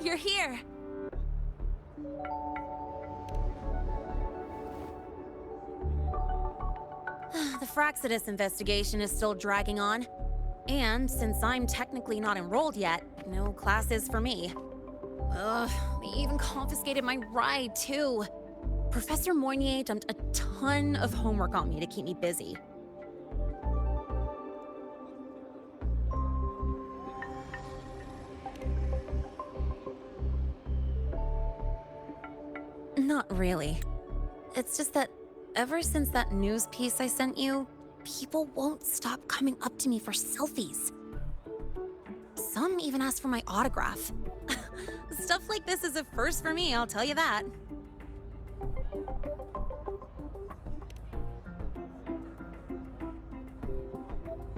you're here! The Fraxidus investigation is still dragging on. And since I'm technically not enrolled yet, no classes for me. Ugh, they even confiscated my ride, too. Professor Moynier dumped a ton of homework on me to keep me busy. Not really. It's just that ever since that news piece I sent you, people won't stop coming up to me for selfies. Some even ask for my autograph. Stuff like this is a first for me, I'll tell you that.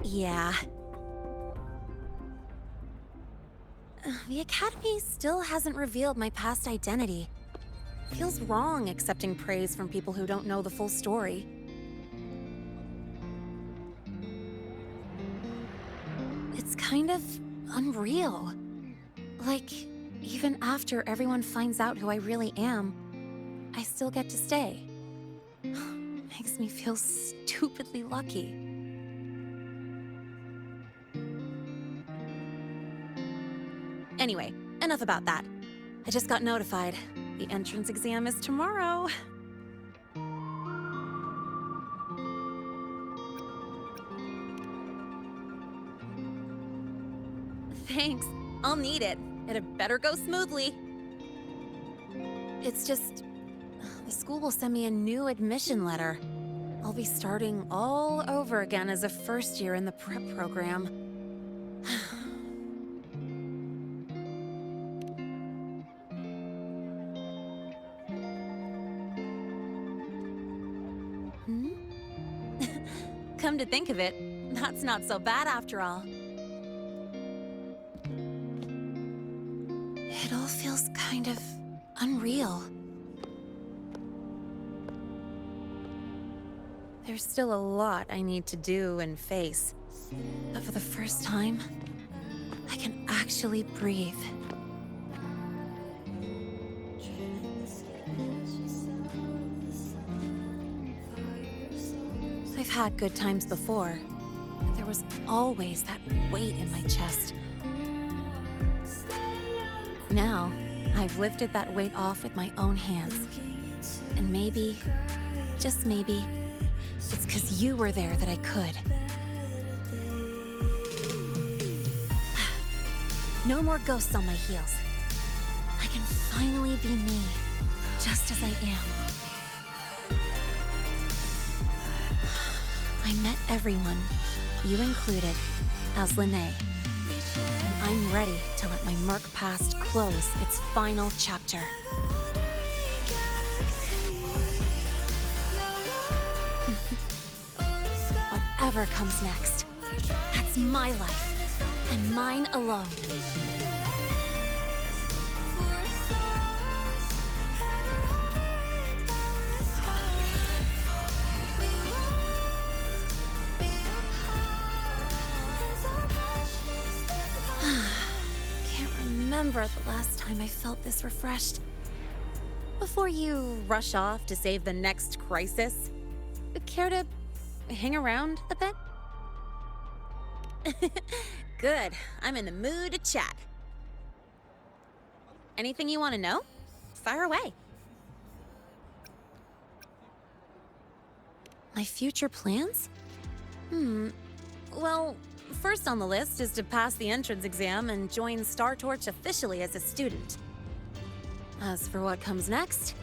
Yeah. The Academy still hasn't revealed my past identity. Feels wrong accepting praise from people who don't know the full story. It's kind of unreal. Like, even after everyone finds out who I really am, I still get to stay. Makes me feel stupidly lucky. Anyway, enough about that. I just got notified. The entrance exam is tomorrow. Thanks. I'll need it. It had better go smoothly. It's just... the school will send me a new admission letter. I'll be starting all over again as a first year in the prep program. Come to think of it, that's not so bad after all. It all feels kind of unreal. There's still a lot I need to do and face, but for the first time, I can actually breathe. I've had good times before, but there was always that weight in my chest. Now, I've lifted that weight off with my own hands. And maybe, just maybe, it's 'cause you were there that I could. No more ghosts on my heels. I can finally be me, just as I am. I met everyone, you included, as Lene. And I'm ready to let my Merc past close its final chapter. Whatever comes next, that's my life, and mine alone. Remember the last time I felt this refreshed. Before you rush off to save the next crisis, care to hang around a bit? Good. I'm in the mood to chat. Anything you want to know? Fire away. My future plans? Well, first on the list is to pass the entrance exam and join Star Torch officially as a student. As for what comes next,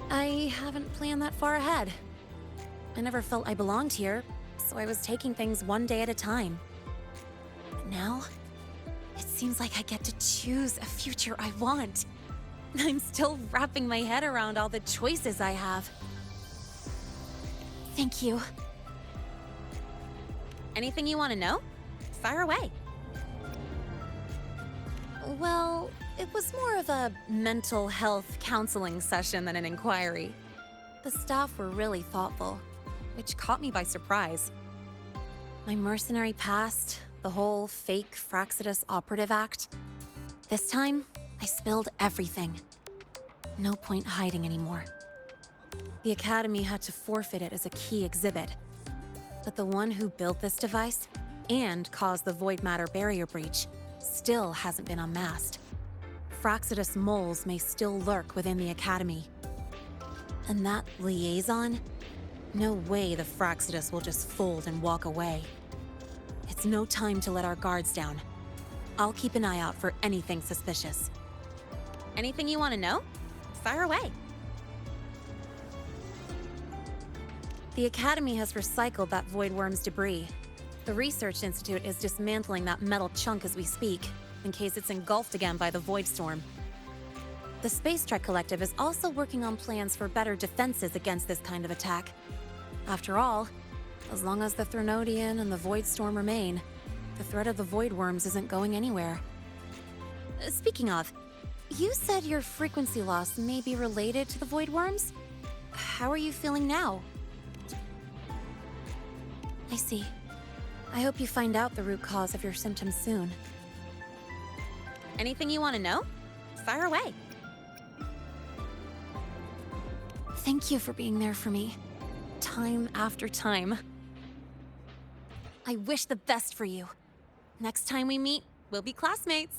I haven't planned that far ahead. I never felt I belonged here, so I was taking things one day at a time. But now, it seems like I get to choose a future I want. I'm still wrapping my head around all the choices I have. Thank you. Anything you want to know? Fire away. Well, it was more of a mental health counseling session than an inquiry. The staff were really thoughtful, which caught me by surprise. My mercenary past, The whole fake Fraxidus operative act. This time, I spilled everything. No point hiding anymore. The Academy had to forfeit it as a key exhibit. But the one who built this device, and caused the void matter barrier breach, still hasn't been unmasked. Fraxidus moles may still lurk within the Academy. And that liaison? No way the Fraxidus will just fold and walk away. It's no time to let our guards down. I'll keep an eye out for anything suspicious. Anything you want to know? Fire away. The Academy has recycled that Void Worm's debris. The Research Institute is dismantling that metal chunk as we speak, in case it's engulfed again by the Void Storm. The Space Trek Collective is also working on plans for better defenses against this kind of attack. After all, as long as the Threnodian and the Void Storm remain, the threat of the Void Worms isn't going anywhere. Speaking of, you said your frequency loss may be related to the Void Worms? How are you feeling now? I see. I hope you find out the root cause of your symptoms soon. Anything you want to know? Fire away. Thank you for being there for me, time after time. I wish the best for you. Next time we meet, we'll be classmates.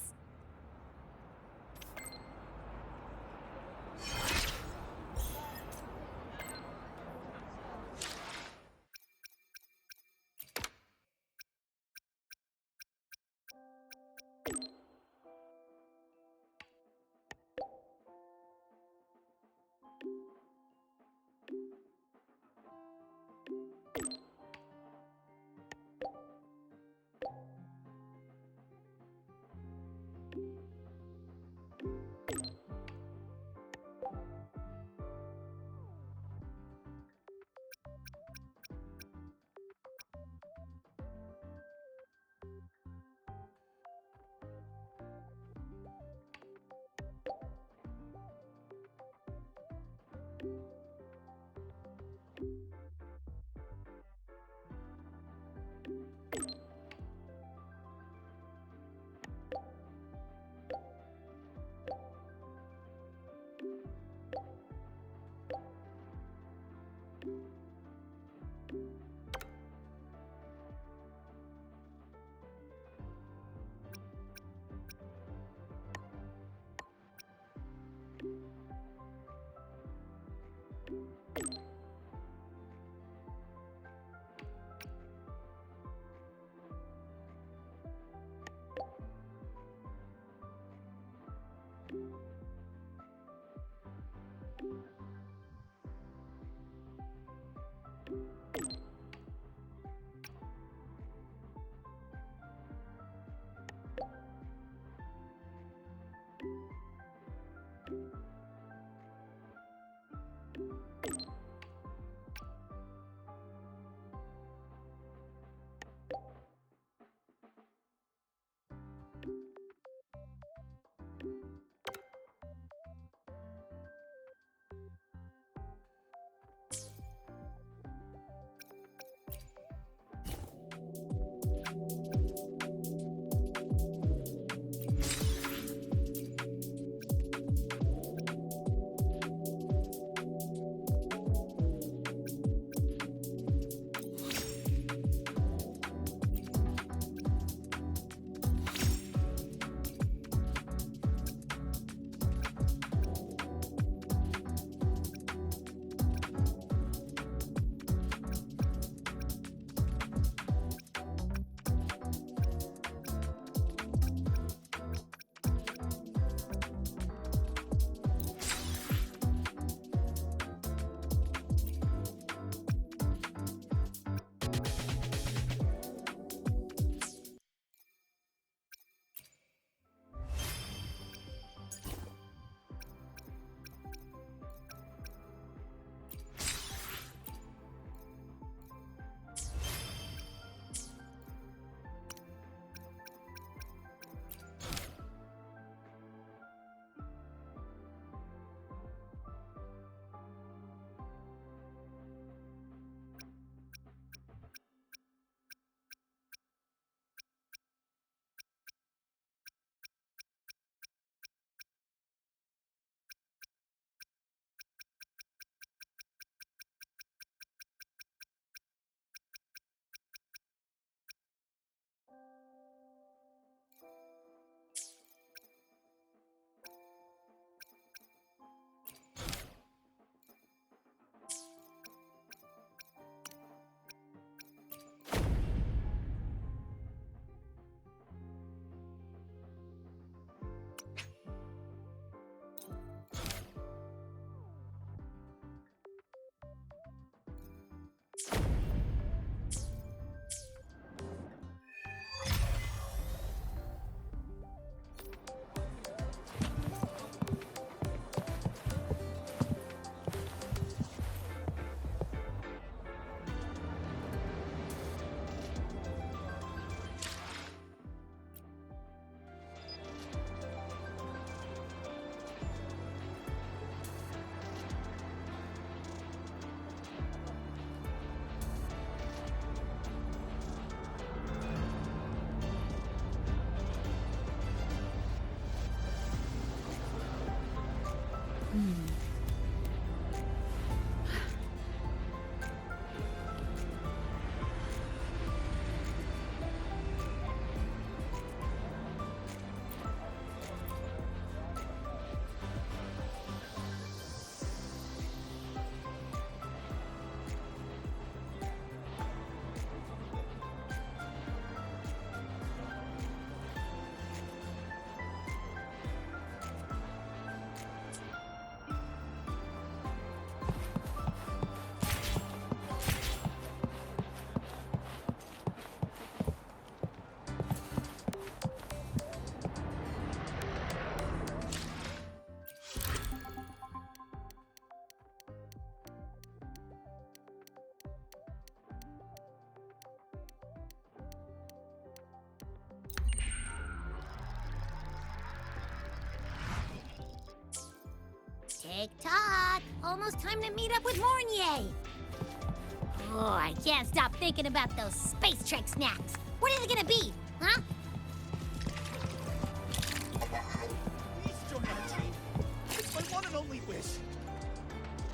Tick-tock! Almost time to meet up with Mornier! Oh, I can't stop thinking about those space trick snacks. What are they gonna be, huh? Please join our team. It's my one and only wish.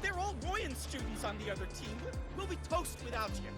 They're all Royan students on the other team. We'll be toast without you.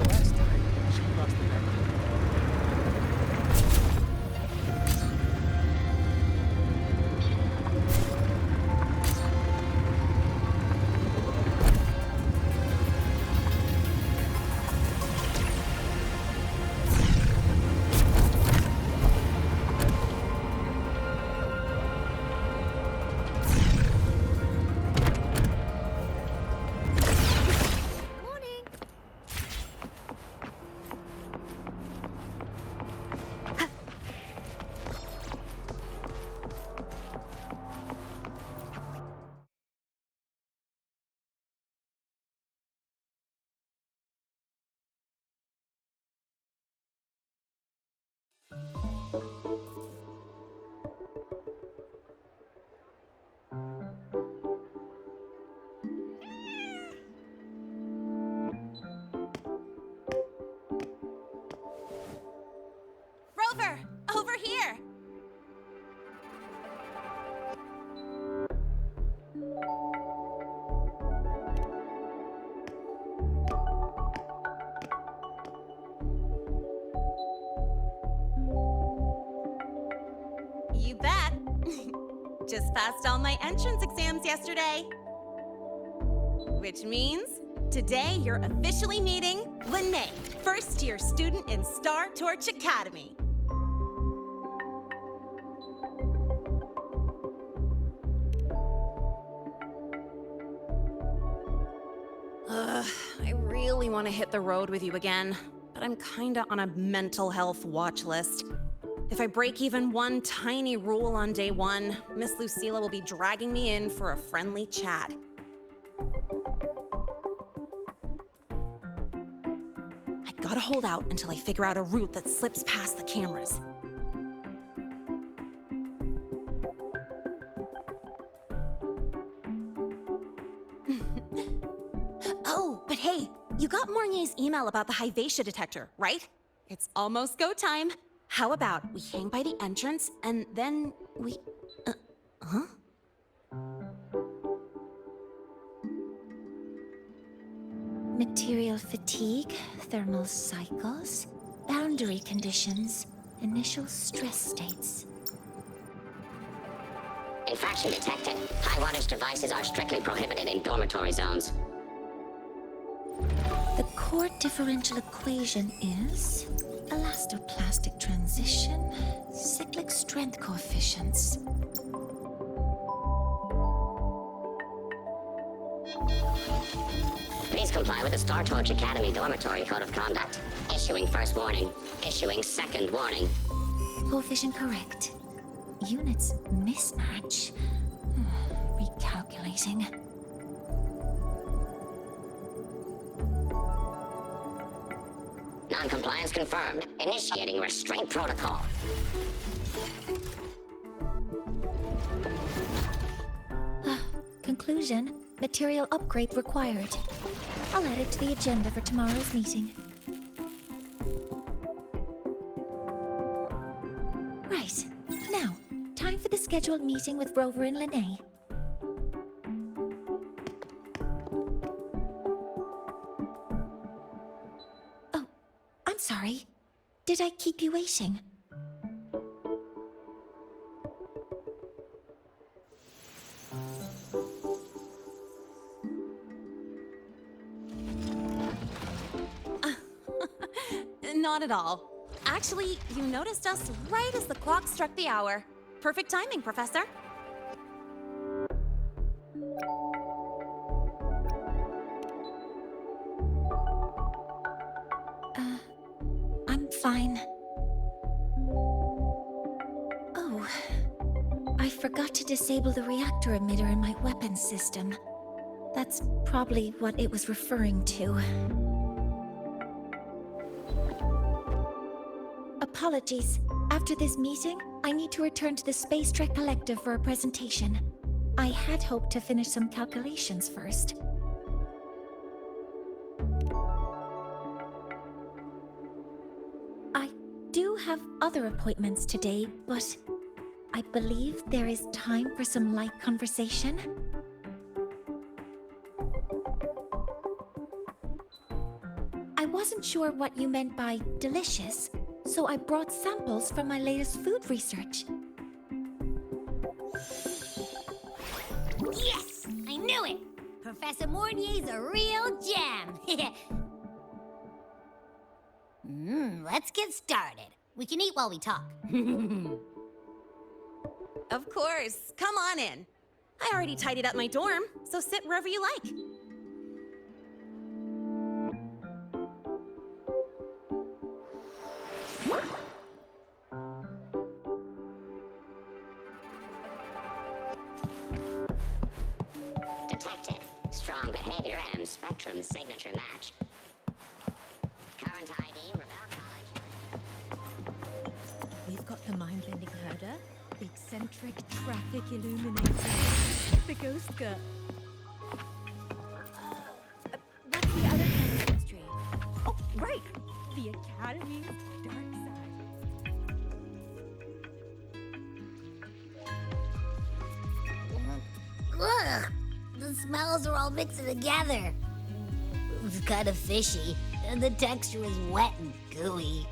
Last time, she crossed the record. Morning! Rover, over here! You bet. Just passed all my entrance exams yesterday. Which means today you're officially meeting Lene, first-year student in Star Torch Academy. I really want to hit the road with you again, but I'm kinda on a mental health watch list. If I break even one tiny rule on day one, Miss Lucilla will be dragging me in for a friendly chat. I gotta hold out until I figure out a route that slips past the cameras. Oh, but hey, you got Mornier's email about the Hyvatia detector, right? It's almost go time. How about we hang by the entrance and then we... huh? Material fatigue, thermal cycles, boundary conditions, initial stress states. Infraction detected. High wattage devices are strictly prohibited in dormitory zones. The core differential equation is elastoplastic transition, cyclic strength coefficients. Please comply with the Star Torch Academy Dormitory Code of Conduct. Issuing first warning. Issuing second warning. Coefficient correct. Units mismatch. Recalculating. Non-compliance confirmed. Initiating restraint protocol. Conclusion, material upgrade required. I'll add it to the agenda for tomorrow's meeting. Right. Now, time for the scheduled meeting with Rover and Lene. Oh, I'm sorry. Did I keep you waiting? Not at all. Actually, you noticed us right as the clock struck the hour. Perfect timing, Professor. I'm fine. Oh, I forgot to disable the reactor emitter in my weapons system. That's probably what it was referring to. Apologies. After this meeting, I need to return to the Space Trek Collective for a presentation. I had hoped to finish some calculations first. I do have other appointments today, but I believe there is time for some light conversation. I wasn't sure what you meant by delicious, so I brought samples from my latest food research. Yes! I knew it! Professor Mornier's a real gem! Let's get started. We can eat while we talk. Of course. Come on in. I already tidied up my dorm, so sit wherever you like. Detected. Strong behavior and spectrum signature match. Current ID, Rebel College. We've got the mind-bending herder, the eccentric traffic illuminator, the ghost girl. What's the other kind of mystery? Oh, right! The Academy's dark side. Ugh! The smells are all mixed together. It's kind of fishy, and the texture is wet and gooey.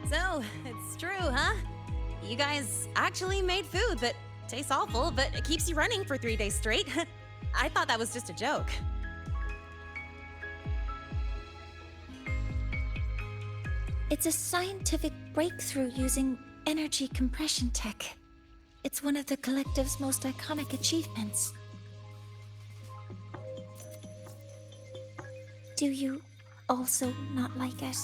So, it's true, huh? You guys actually made food that tastes awful, but it keeps you running for 3 days straight. I thought that was just a joke. It's a scientific breakthrough using energy compression tech. It's one of the Collective's most iconic achievements. Do you also not like it?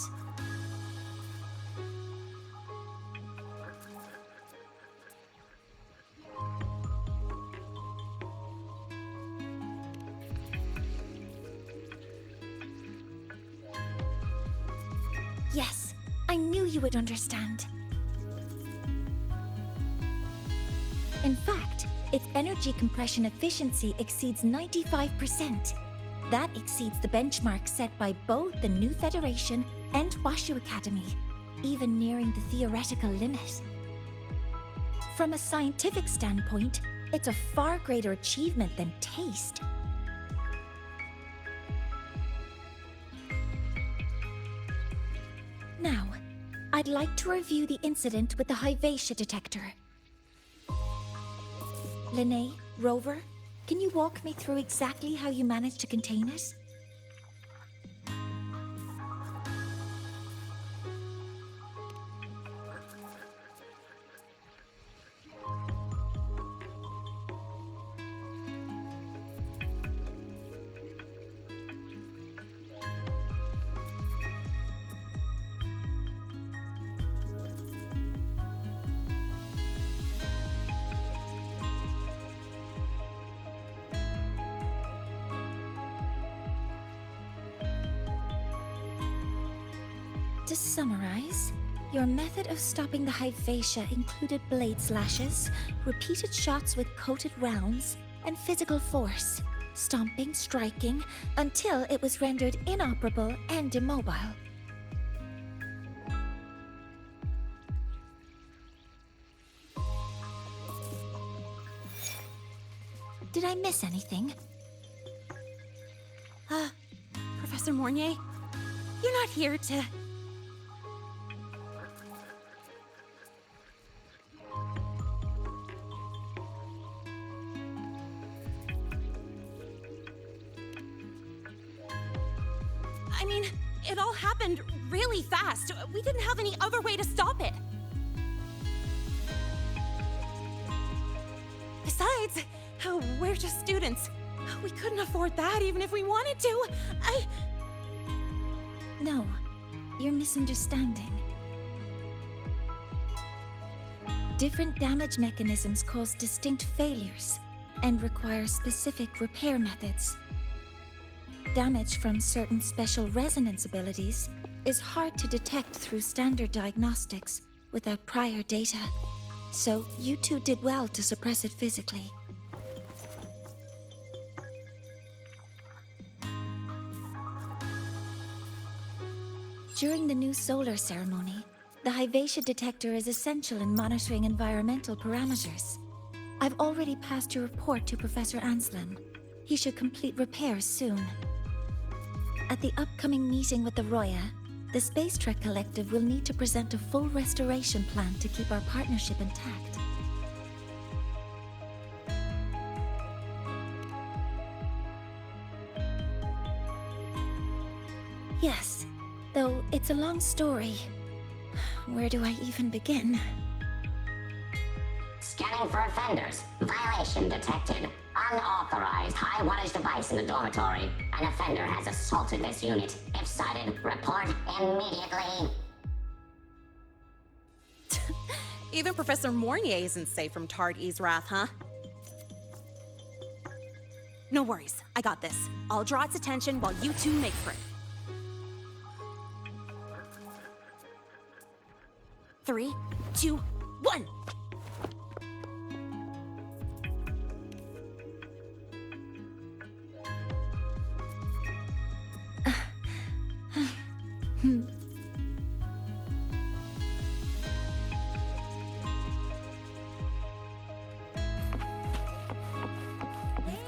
Yes, I knew you would understand. In fact, its energy compression efficiency exceeds 95%. That exceeds the benchmark set by both the New Federation and Washu Academy, even nearing the theoretical limit. From a scientific standpoint, it's a far greater achievement than taste. Now, I'd like to review the incident with the Hyvatia detector. Linnae, Rover, can you walk me through exactly how you managed to contain it? To summarize, your method of stopping the Hyvatia included blade slashes, repeated shots with coated rounds, and physical force, stomping, striking, until it was rendered inoperable and immobile. Did I miss anything? Professor Mornier, you're not here to... I mean, it all happened really fast. We didn't have any other way to stop it. Besides, we're just students. We couldn't afford that even if we wanted to. No, you're misunderstanding. Different damage mechanisms cause distinct failures and require specific repair methods. Damage from certain special resonance abilities is hard to detect through standard diagnostics without prior data, so you two did well to suppress it physically. During the new solar ceremony, the Hyvatia detector is essential in monitoring environmental parameters. I've already passed your report to Professor Anslin. He should complete repairs soon. At the upcoming meeting with the Roya, the Space Trek Collective will need to present a full restoration plan to keep our partnership intact. Yes, though it's a long story. Where do I even begin? Scanning for offenders. Violation detected. Unauthorized high wattage device in the dormitory. An offender has assaulted this unit. If sighted, report immediately. Even Professor Mornier isn't safe from Tard-E's wrath, huh? No worries, I got this. I'll draw its attention while you two make for it. 3, 2, 1!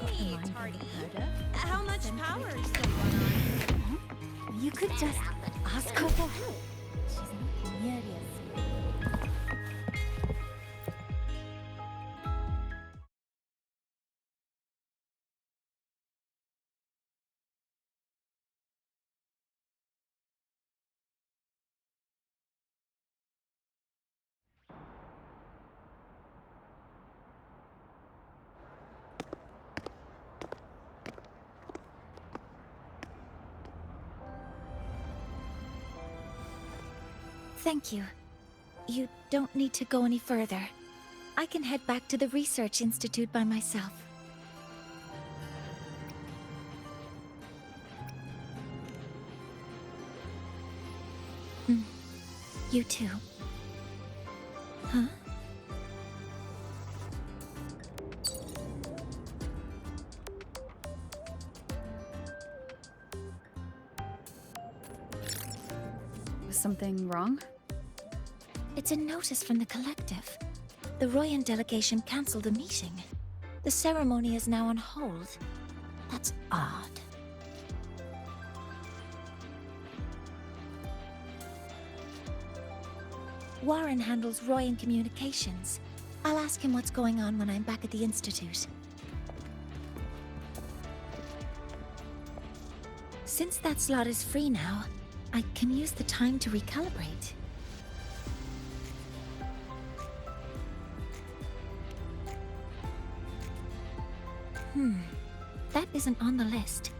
Hey, Tardy. How much power is so You could just ask her for help. She's not nearly as Thank you. You don't need to go any further. I can head back to the Research Institute by myself. You too. Huh? Was something wrong? It's a notice from the collective. The Royan delegation cancelled the meeting. The ceremony is now on hold. That's odd. Warren handles Royan communications. I'll ask him what's going on when I'm back at the Institute. Since that slot is free now, I can use the time to recalibrate. That isn't on the list.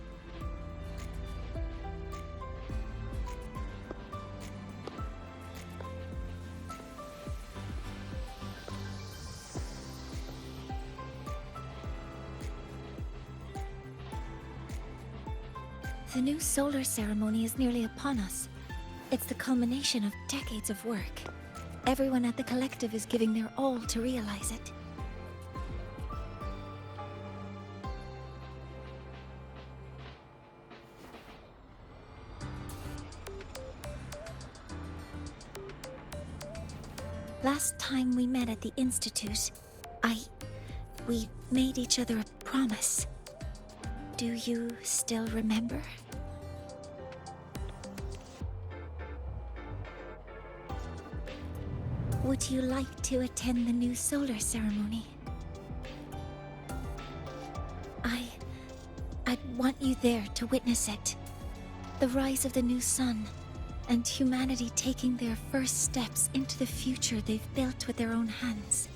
The new solar ceremony is nearly upon us. It's the culmination of decades of work. Everyone at the collective is giving their all to realize it. Last time we met at the Institute, we made each other a promise. Do you still remember? Would you like to attend the new solar ceremony? I'd want you there to witness it. The rise of the new sun, and humanity taking their first steps into the future they've built with their own hands.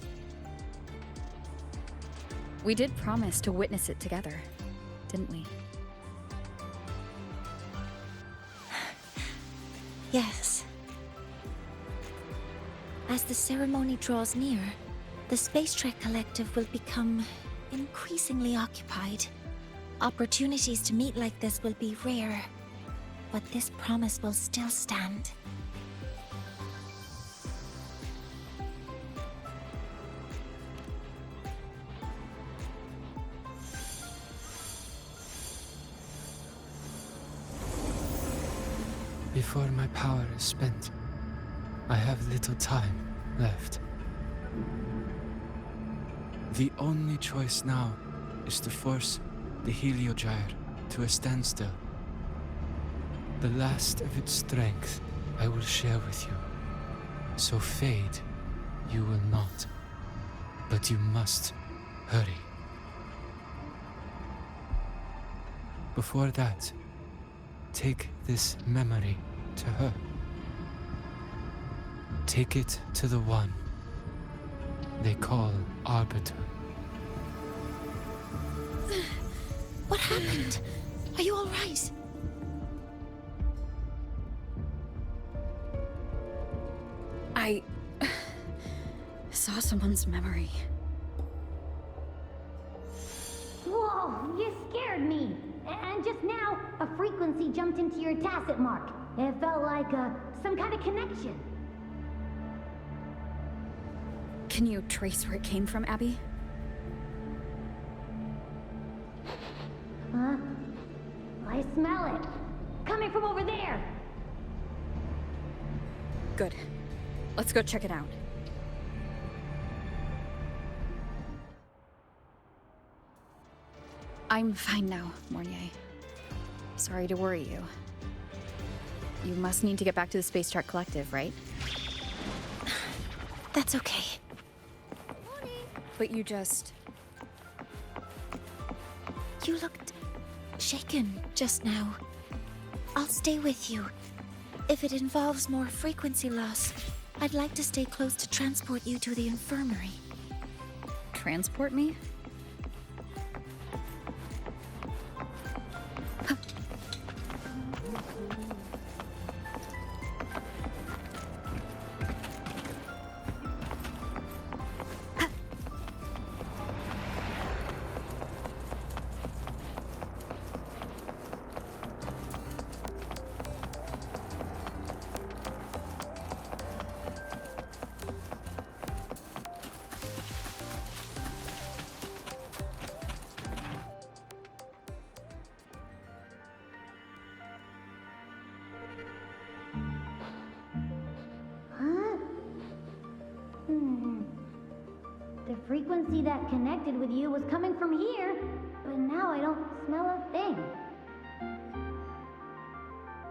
We did promise to witness it together, didn't we? Yes. As the ceremony draws near, the Space Trek Collective will become increasingly occupied. Opportunities to meet like this will be rare, but this promise will still stand. Before my power is spent, I have little time left. The only choice now is to force the Heliogyre to a standstill. The last of its strength I will share with you. So fade you will not. But you must hurry. Before that, take this memory to her. Take it to the one they call Arbiter. What happened? Are you all right? I saw someone's memory. Whoa, you scared me. And just now, a frequency jumped into your tacit mark. It felt like some kind of connection. Can you trace where it came from, Abby? Huh? I smell it. Coming from over there. Good. Let's go check it out. I'm fine now, Mornier. Sorry to worry you. You must need to get back to the Space Trek Collective, right? That's okay. But you just... You looked shaken just now. I'll stay with you. If it involves more frequency loss, I'd like to stay close to transport you to the infirmary. transport me? The frequency that connected with you was coming from here, but now I don't smell a thing.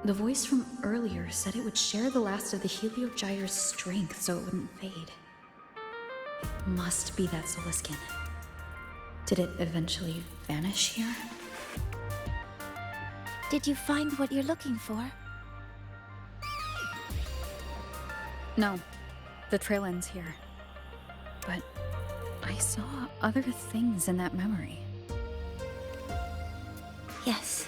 The voice from earlier said it would share the last of the Heliogyre's strength so it wouldn't fade. It must be that solar skin. Did it eventually vanish here? Did you find what you're looking for? No, the trail ends here. But I saw other things in that memory. Yes.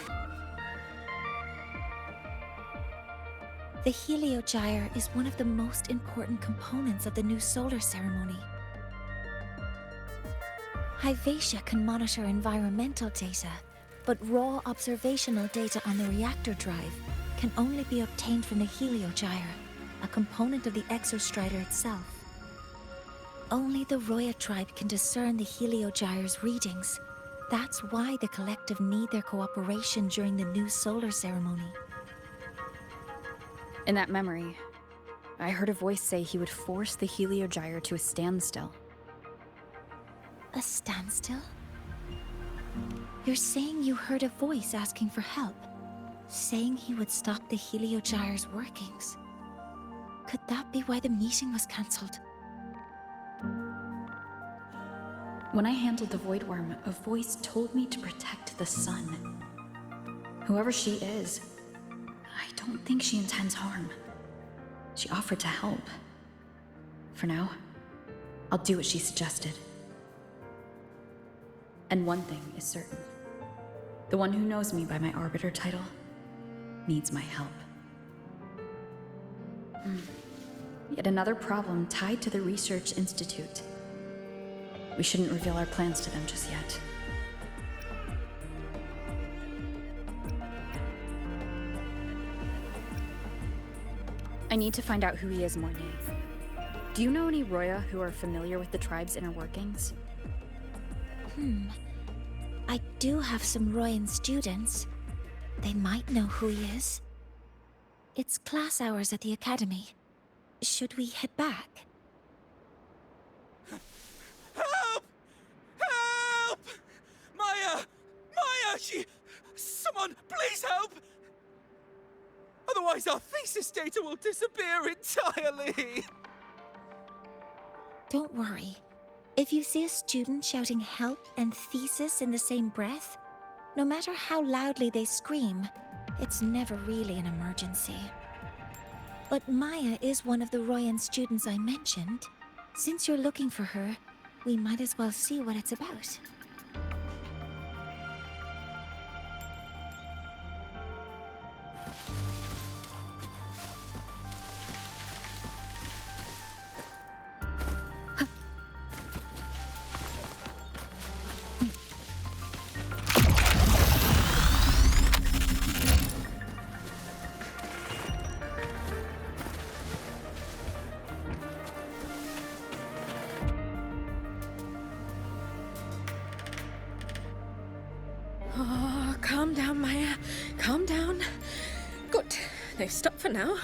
The Heliogyre is one of the most important components of the new solar ceremony. Hyvatia can monitor environmental data, but raw observational data on the reactor drive can only be obtained from the Heliogyre, a component of the Exostrider itself. Only the Roya tribe can discern the Heliogyre's readings. That's why the collective need their cooperation during the new solar ceremony. In that memory, I heard a voice say he would force the Heliogyre to a standstill. A standstill? You're saying you heard a voice asking for help, saying he would stop the Heliogyre's workings. Could that be why the meeting was cancelled? When I handled the Void Worm, a voice told me to protect the sun. Whoever she is, don't think she intends harm. She offered to help. For now, I'll do what she suggested. And one thing is certain. The one who knows me by my Arbiter title needs my help. Yet another problem tied to the Research Institute. We shouldn't reveal our plans to them just yet. I need to find out who he is, Mornay. Do you know any Roya who are familiar with the tribe's inner workings? I do have some Royan students. They might know who he is. It's class hours at the academy. Should we head back? Help! Help! Maya! Maya! Someone, please help! Otherwise our thesis data will disappear entirely! Don't worry. If you see a student shouting help and thesis in the same breath, no matter how loudly they scream, it's never really an emergency. But Maya is one of the Royan students I mentioned. Since you're looking for her, we might as well see what it's about. Oh, calm down, Maya. Calm down. Good. They've stopped for now.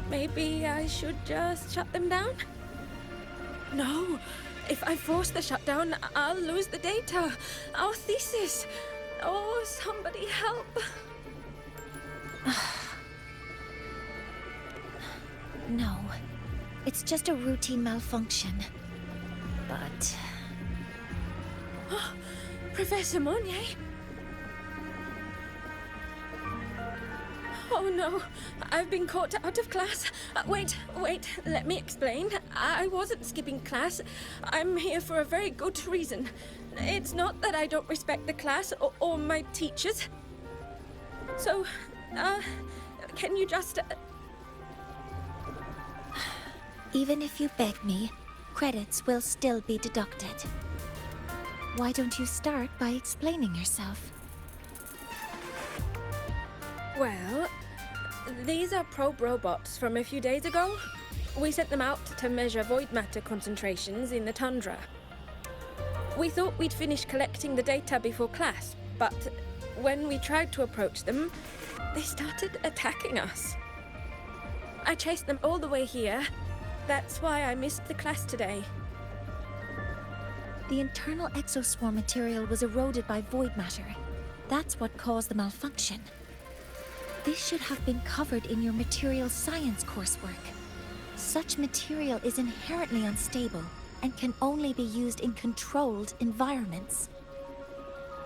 Maybe I should just shut them down? No. If I force the shutdown, I'll lose the data. Our thesis. Oh, somebody help. No, it's just a routine malfunction. But Professor Monnier? Oh no, I've been caught out of class. Wait, let me explain. I wasn't skipping class. I'm here for a very good reason. It's not that I don't respect the class or my teachers. So, can you just... even if you beg me, credits will still be deducted. Why don't you start by explaining yourself? Well, these are probe robots from a few days ago. We sent them out to measure void matter concentrations in the tundra. We thought we'd finish collecting the data before class, but when we tried to approach them, they started attacking us. I chased them all the way here. That's why I missed the class today. The internal exoswarm material was eroded by void matter. That's what caused the malfunction. This should have been covered in your material science coursework. Such material is inherently unstable and can only be used in controlled environments.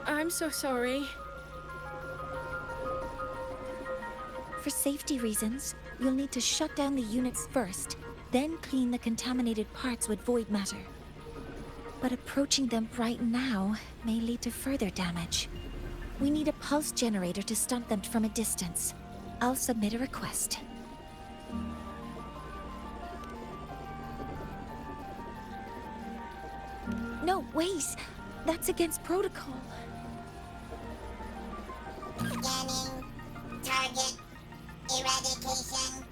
I'm so sorry. For safety reasons, you'll need to shut down the units first, then clean the contaminated parts with void matter. But approaching them right now may lead to further damage. We need a pulse generator to stunt them from a distance. I'll submit a request. No, wait! That's against protocol. Scanning. Target. Eradication.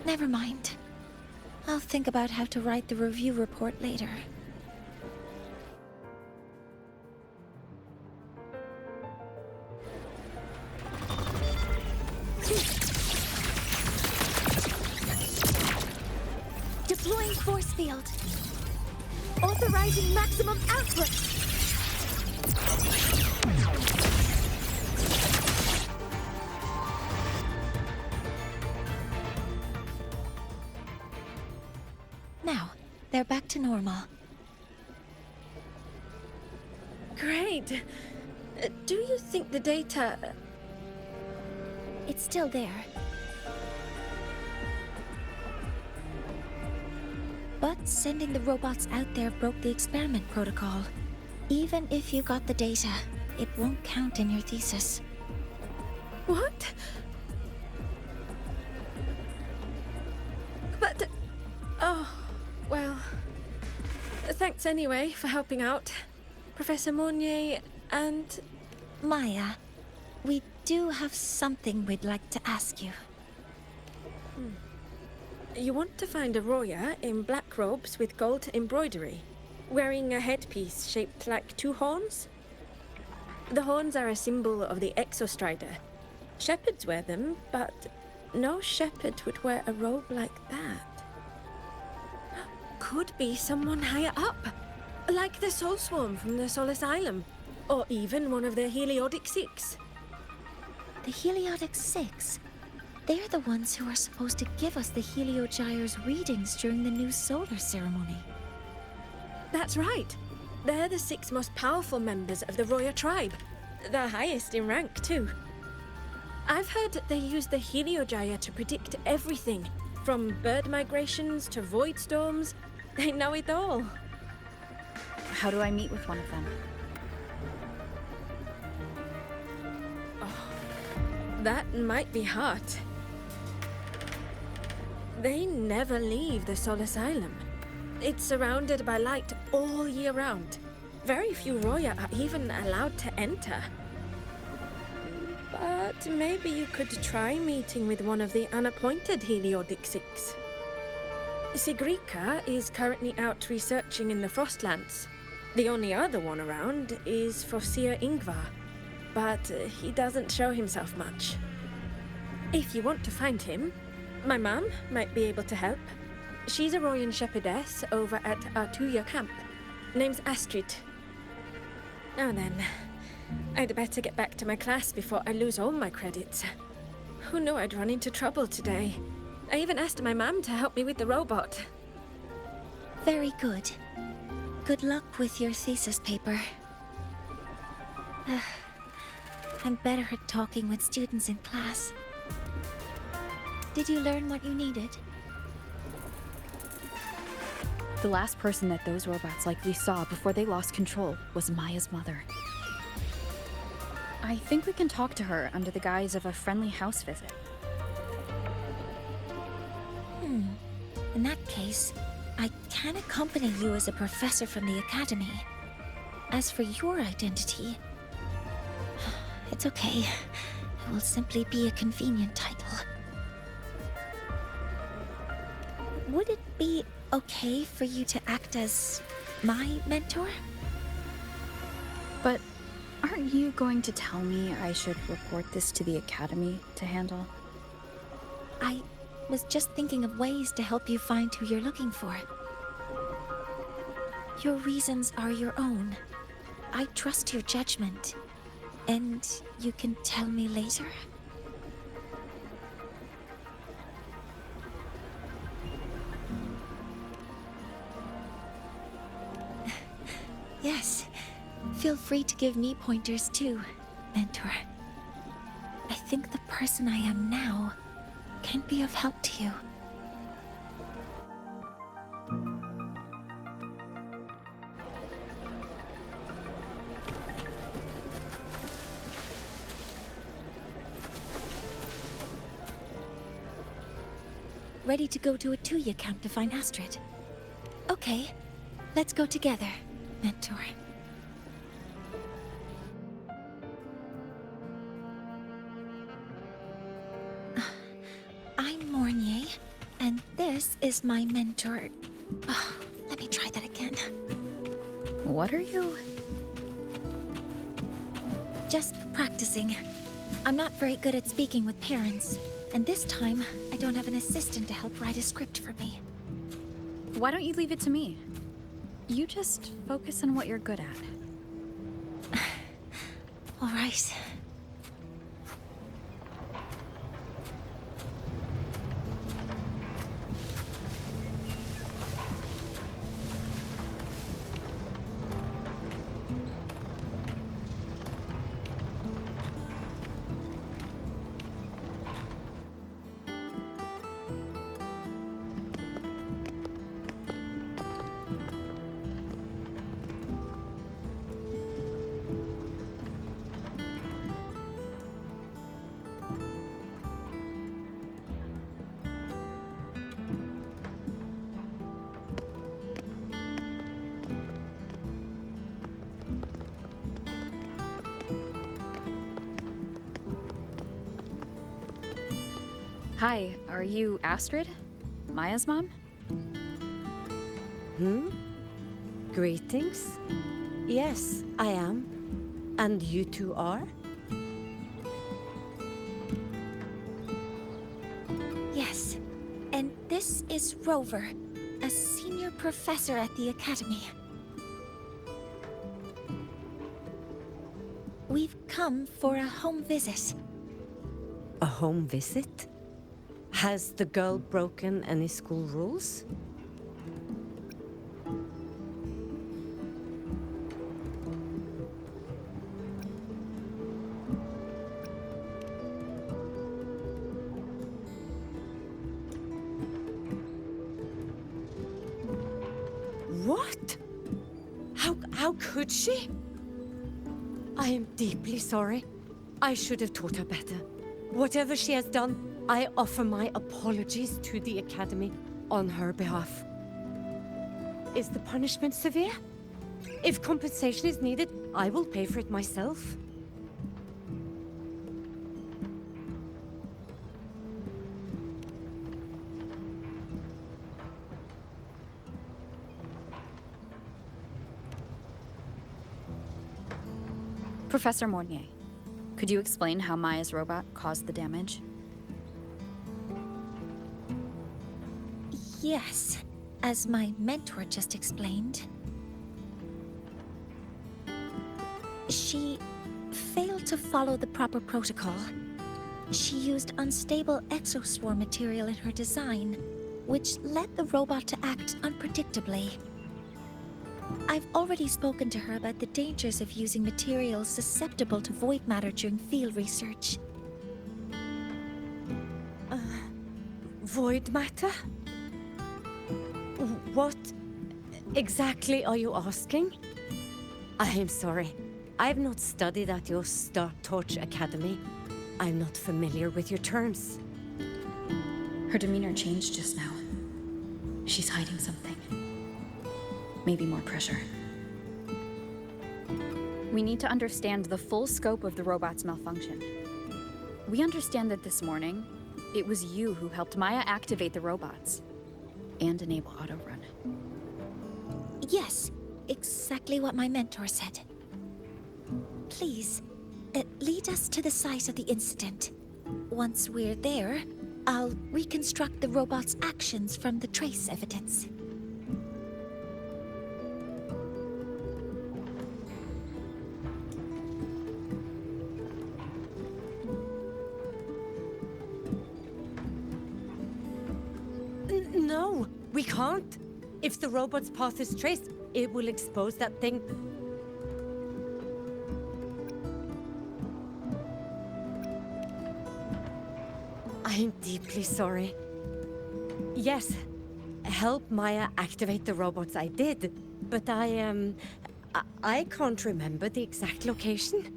Never mind. I'll think about how to write the review report later. Deploying force field. Authorizing maximum output. Now, they're back to normal. Great. Do you think the data... it's still there. But sending the robots out there broke the experiment protocol. Even if you got the data, it won't count in your thesis. What? But... Oh, well... Thanks anyway for helping out, Professor Mornier and... Maya, we do have something we'd like to ask you. You want to find a Roya in black robes with gold embroidery, wearing a headpiece shaped like two horns? The horns are a symbol of the Exostrider. Shepherds wear them, but no shepherd would wear a robe like that. Could be someone higher up, like the Soul Swarm from the Soul Asylum, or even one of the Heliodic Six. The Heliodic Six? They're the ones who are supposed to give us the Heliogyre's readings during the new solar ceremony. That's right. They're the 6 most powerful members of the Roya tribe. The highest in rank, too. I've heard that they use the Heliogyre to predict everything, from bird migrations to void storms. They know it all. How do I meet with one of them? That might be hard. They never leave the Soul Asylum. It's surrounded by light all year round. Very few Roya are even allowed to enter. But maybe you could try meeting with one of the unappointed Heliodic Six. Sigrika is currently out researching in the Frostlands. The only other one around is Fossier Ingvar, but he doesn't show himself much. If you want to find him, my mum might be able to help. She's a Royan shepherdess over at Artuya camp. Name's Astrid. Now then, I'd better get back to my class before I lose all my credits. Who knew I'd run into trouble today? I even asked my mum to help me with the robot. Very good. Good luck with your thesis paper. I'm better at talking with students in class. Did you learn what you needed? The last person that those robots likely saw before they lost control was Maya's mother. I think we can talk to her under the guise of a friendly house visit. In that case, I can accompany you as a professor from the academy. As for your identity, it's okay. It will simply be a convenient title. Would it be okay for you to act as my mentor? But aren't you going to tell me I should report this to the academy to handle? I was just thinking of ways to help you find who you're looking for. Your reasons are your own. I trust your judgment. And you can tell me later? Yes. Feel free to give me pointers too, mentor. I think the person I am now can be of help to you. Ready to go to Artuya camp to find Astrid? Okay, let's go together, mentor. I'm Mornier, and this is my mentor. Oh, let me try that again. What are you? Just practicing. I'm not very good at speaking with parents, and this time I don't have an assistant to help write a script for me. Why don't you leave it to me? You just focus on what you're good at. All right. Hi, are you Astrid? Maya's mom? Greetings. Yes, I am. And you two are? Yes. And this is Rover, a senior professor at the Academy. We've come for a home visit. A home visit? Has the girl broken any school rules? What? How could she? I am deeply sorry. I should have taught her better. Whatever she has done, I offer my apologies to the Academy on her behalf. Is the punishment severe? If compensation is needed, I will pay for it myself. Professor Mornier, could you explain how Maya's robot caused the damage? Yes, as my mentor just explained. She failed to follow the proper protocol. She used unstable exoswarm material in her design, which led the robot to act unpredictably. I've already spoken to her about the dangers of using materials susceptible to void matter during field research. Void matter? What exactly are you asking? I am sorry. I have not studied at your Star Torch Academy. I'm not familiar with your terms. Her demeanor changed just now. She's hiding something. Maybe more pressure. We need to understand the full scope of the robot's malfunction. We understand that this morning, it was you who helped Maya activate the robots and enable auto-run. Yes, exactly what my mentor said. Please, lead us to the site of the incident. Once we're there, I'll reconstruct the robot's actions from the trace evidence. No, we can't. If the robot's path is traced, it will expose that thing. I am deeply sorry. Yes, help Maya activate the robots I did, but I can't remember the exact location.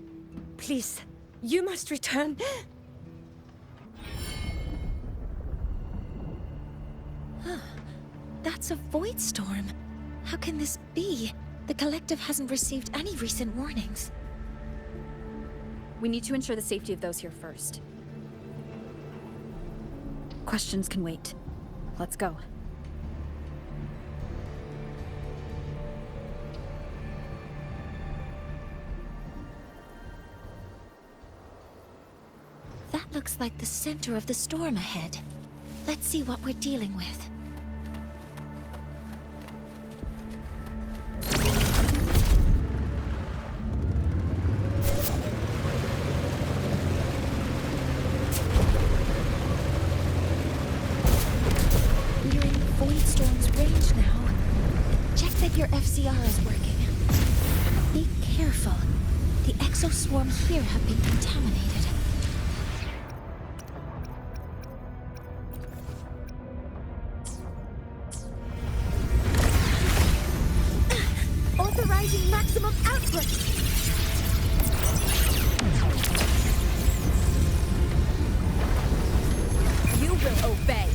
Please, you must return. That's a void storm. How can this be? The collective hasn't received any recent warnings. We need to ensure the safety of those here first. Questions can wait. Let's go. That looks like the center of the storm ahead. Let's see what we're dealing with. We're in Void Storm's range now. Check that your FCR is working. Be careful. The exoswarm here have been contaminated. Authorizing maximum output! You will obey.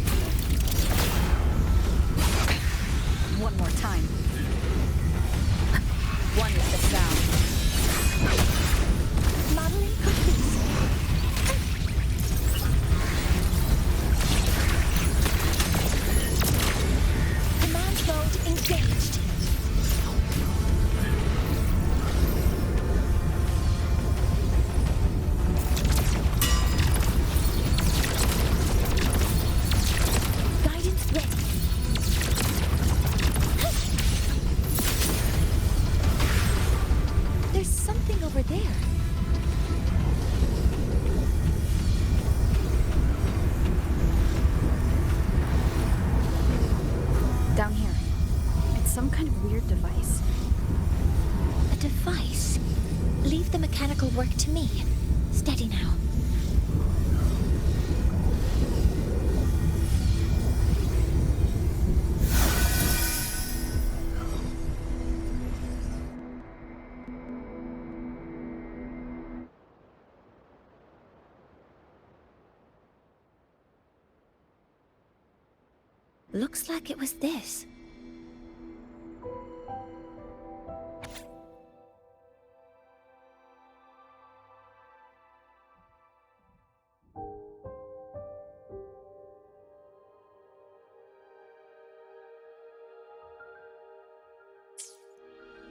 One more time. One with the sound. Modeling complete. over there. Down here. It's some kind of weird device. A device? Leave the mechanical work to me. Steady now. Looks like it was this.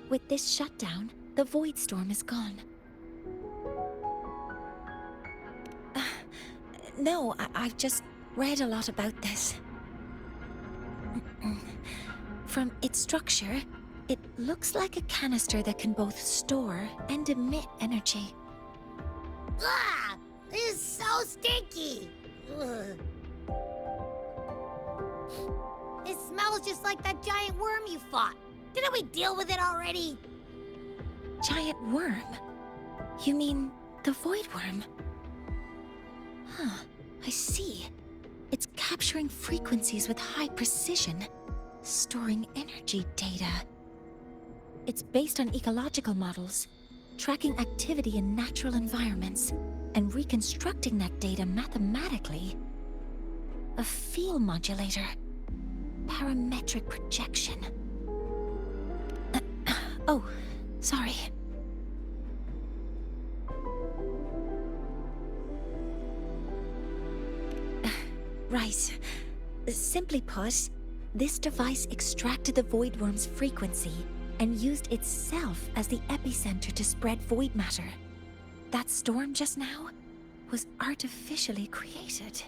With this shutdown, the void storm is gone. No, I've just read a lot about this. From its structure, it looks like a canister that can both store and emit energy. Ugh! This is so stinky! Ugh. It smells just like that giant worm you fought. Didn't we deal with it already? Giant worm? You mean the void worm? Huh, I see. It's capturing frequencies with high precision, storing energy data. It's based on ecological models, tracking activity in natural environments, and reconstructing that data mathematically. A field modulator. Parametric projection. Oh, sorry. Right. Simply put, this device extracted the void worm's frequency and used itself as the epicenter to spread void matter. That storm just now was artificially created.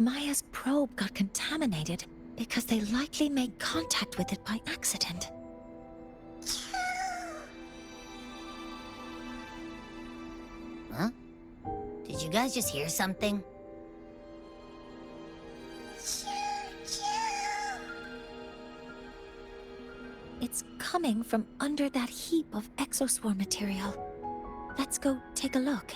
Maya's probe got contaminated because they likely made contact with it by accident. Huh? Did you guys just hear something? It's coming from under that heap of exoswarm material. Let's go take a look.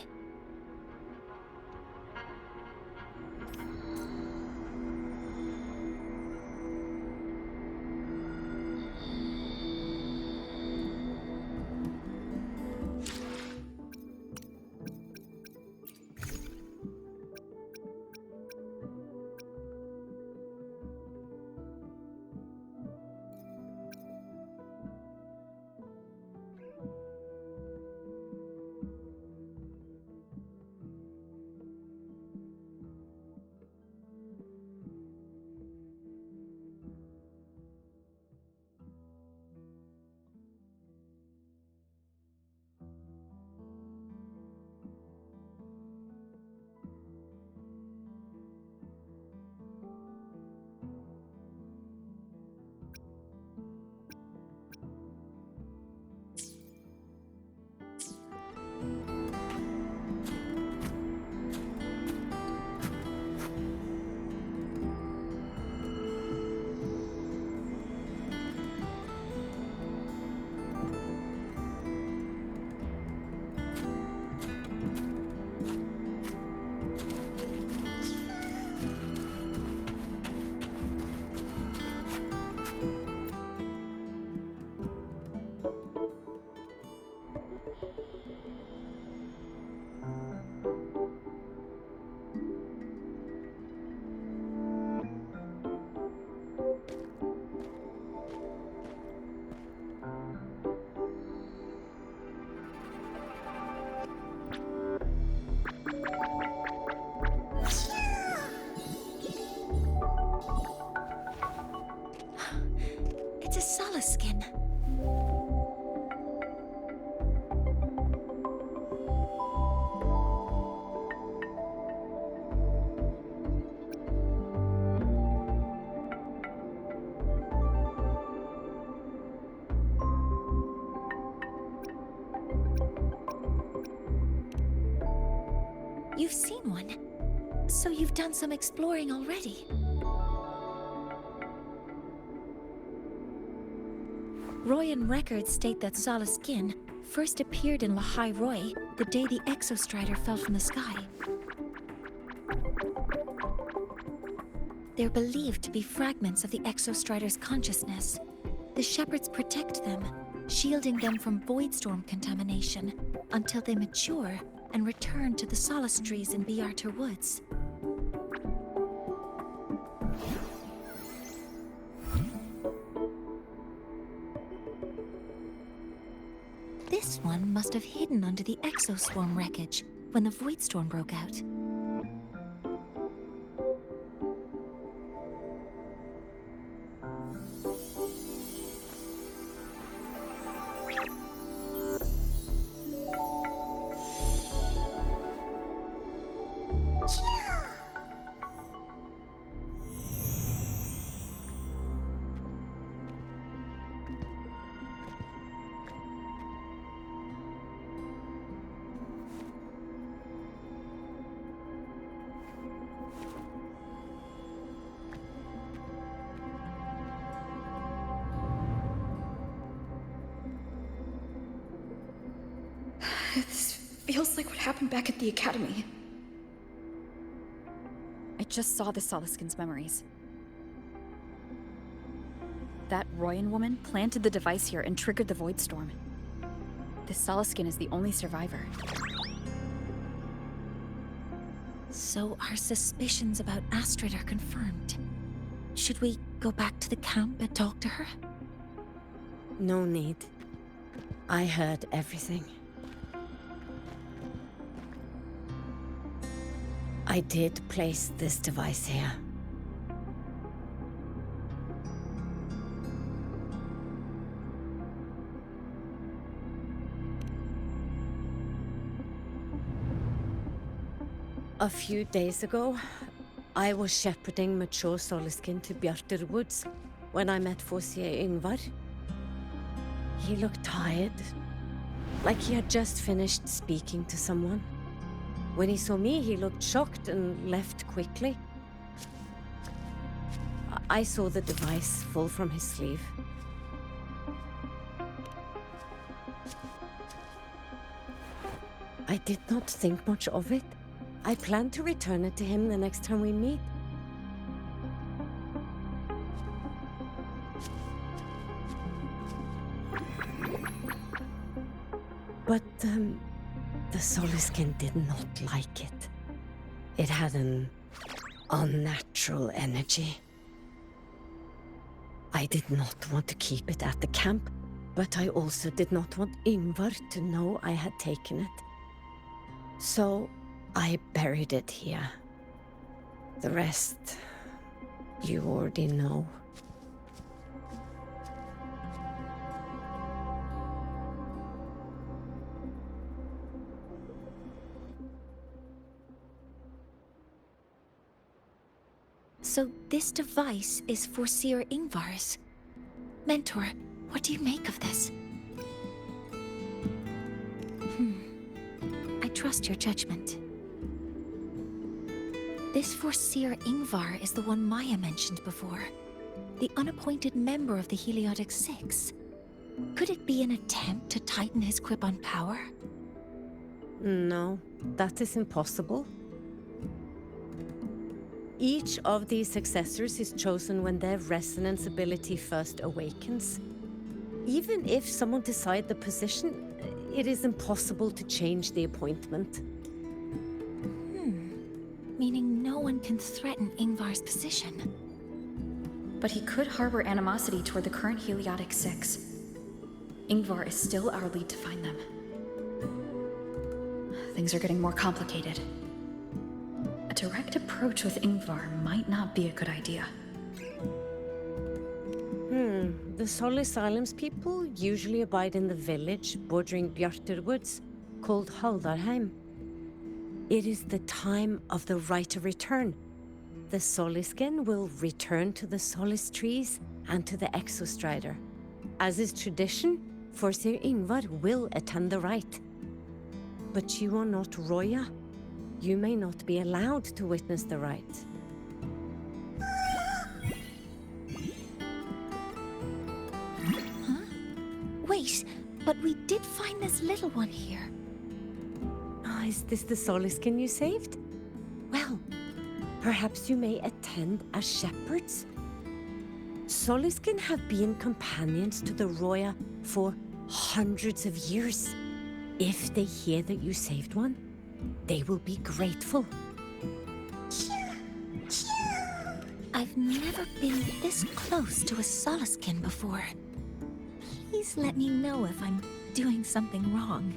It's a Solace skin. You've seen one. So you've done some exploring already. Royan records state that Solace Skin first appeared in Lahai Roy the day the Exostrider fell from the sky. They're believed to be fragments of the Exostrider's consciousness. The shepherds protect them, shielding them from voidstorm contamination until they mature and return to the solace trees in Biarter Woods. This one must have hidden under the exoswarm wreckage when the voidstorm broke out. This feels like what happened back at the academy. I just saw the Solaskin's memories. That Royan woman planted the device here and triggered the Voidstorm. The Solaskin is the only survivor. So our suspicions about Astrid are confirmed. Should we go back to the camp and talk to her? No need. I heard everything. I did place this device here. A few days ago, I was shepherding mature Soliskin to Bjarter Woods when I met Fosier Yngvar. He looked tired, like he had just finished speaking to someone. When he saw me, he looked shocked and left quickly. I saw the device fall from his sleeve. I did not think much of it. I plan to return it to him the next time we meet. But, the Soliskin did not like it. It had an unnatural energy. I did not want to keep it at the camp, but I also did not want Yngvar to know I had taken it. So I buried it here. The rest, you already know. So this device is for Seer Yngvar's. Mentor, what do you make of this? I trust your judgment. This Forseer Yngvar is the one Maya mentioned before. The unappointed member of the Heliotic Six. Could it be an attempt to tighten his grip on power? No, that is impossible. Each of these successors is chosen when their resonance ability first awakens. Even if someone decides the position, it is impossible to change the appointment. Meaning no one can threaten Yngvar's position. But he could harbor animosity toward the current Heliotic Six. Yngvar is still our lead to find them. Things are getting more complicated. A direct approach with Yngvar might not be a good idea. The Solis Islands people usually abide in the village bordering Bjarter Woods, called Haldarheim. It is the time of the right of return. The Soliskin will return to the Solis trees and to the Exostrider. As is tradition, Forseer Yngvar will attend the rite. But you are not Roya. you may not be allowed to witness the rite. Wait, but we did find this little one here. Ah, is this the Soliskin you saved? Well, perhaps you may attend as shepherds? Soliskin have been companions to the Roya for hundreds of years. If they hear that you saved one, they will be grateful. I've never been this close to a Soliskin before. Please let me know if I'm doing something wrong.